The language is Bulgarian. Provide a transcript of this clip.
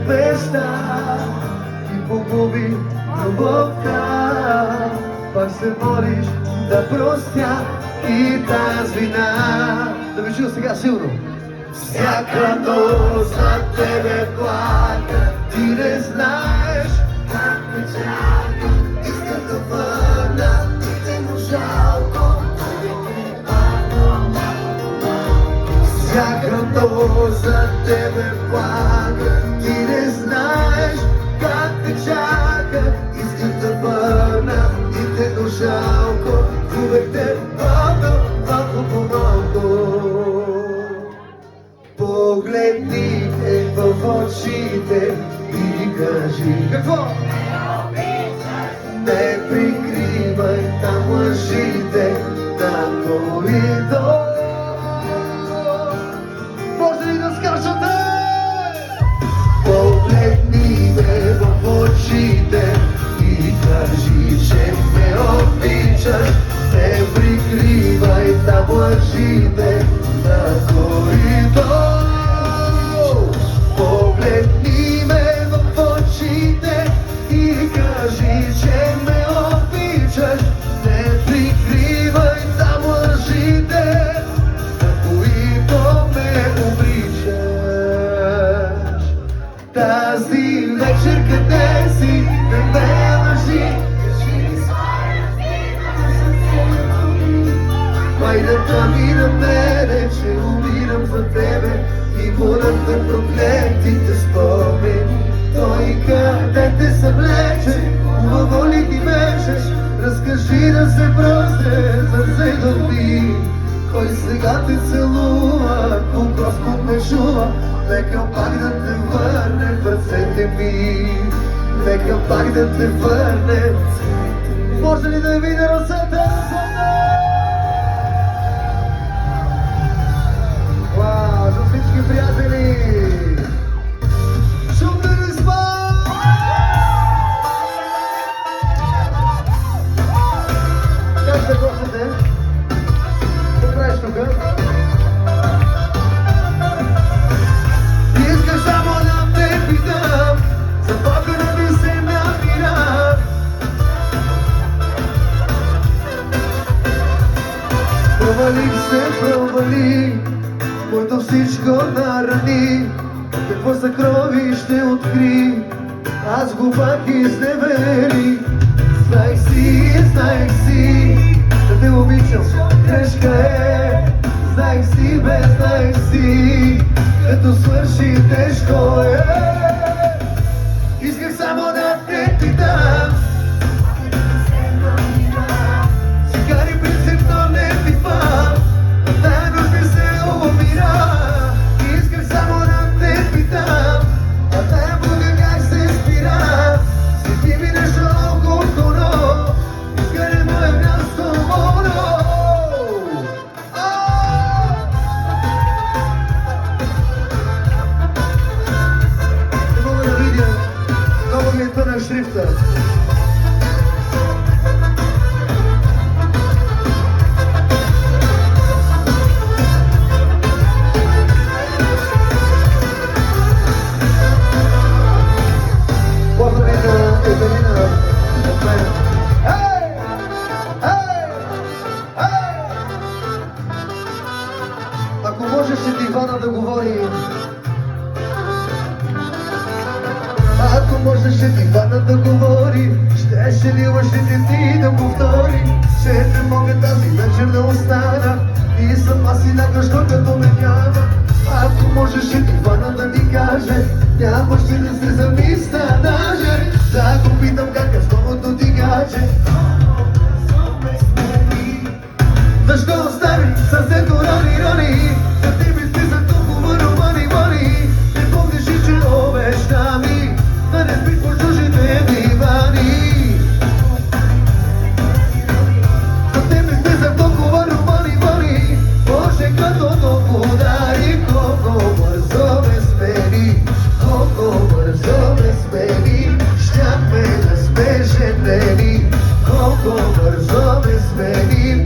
неща и погуби любовта. Пак се молиш да простя и тази вина. Да ви чуя сега силно. Всяка нощ за тебе плака, ти не знаеш как ме чака. Искам да върна, ти те му жалко. Всяка нощ за тебе плака, ти не знаеш как те чака. Искам да върна, ти те му жалко. Губех те малко по малко. Погледни те в очите и кажи какво? Не прикривай там лъжите на коридор. Може ли да скажете? Погледни ме в очите и кажи, че ме обичаш. Не прикривай там лъжите на коридор. Погледни ме в очите и кажи, че ме обичаш. Не прикривай там лъжите, на които ме обричаш. Тази вечер къде си, не ме лъжи. Майната ми на мене, че умирам за тебе и болят ме проклетите спомени. Той къде те съвлече, хубаво ли ти беше? Разкажи да се прозре, сърце доби. Кой сега те целува, колко ме чува. Нека пак да те върне в ръцете ми. Нека пак да те върне. Може ли да видя ръцете? За всички приятели! Шумно ли сма? Как се гостите? Какво правиш тука? Искаш само да те питам, за Бога да ми се намира. Провалих се, провалих моето всичко нарани. Какво съкрови ще откри, аз го пак изневери. Знаех си, да те обичам, грешка е. Знаех си, знаех си, като свърши тежко е. Исках само да те питам, цигари принципно не пипам. Исках само да те питам, а тая буга как се спира. Свети ми нещо алкохолно, къде му е място моно. Не мога да видя, много ми е тънък шрифта. Ако можеше дивана да говори, ако можеше дивана да говори, щеше ли лъжите ти да повтори, че не мога тази вечер да остана и сама си нагъщо като ме няма. Ако можеше дивана да ти каже, нямаше да се замисля даже, да го питам как е с новото ти гадже. Защо остави съвсем рони? За ти ми списах толкова романи. Не помниш ли, че обеща ми да не спиш по чужите дивани? За ти ми списах толкова романи. Боже, като то подари, колко бързо ме смени. Колко бързо ме смени. Щяхме да сме женени. Колко бързо ме смени.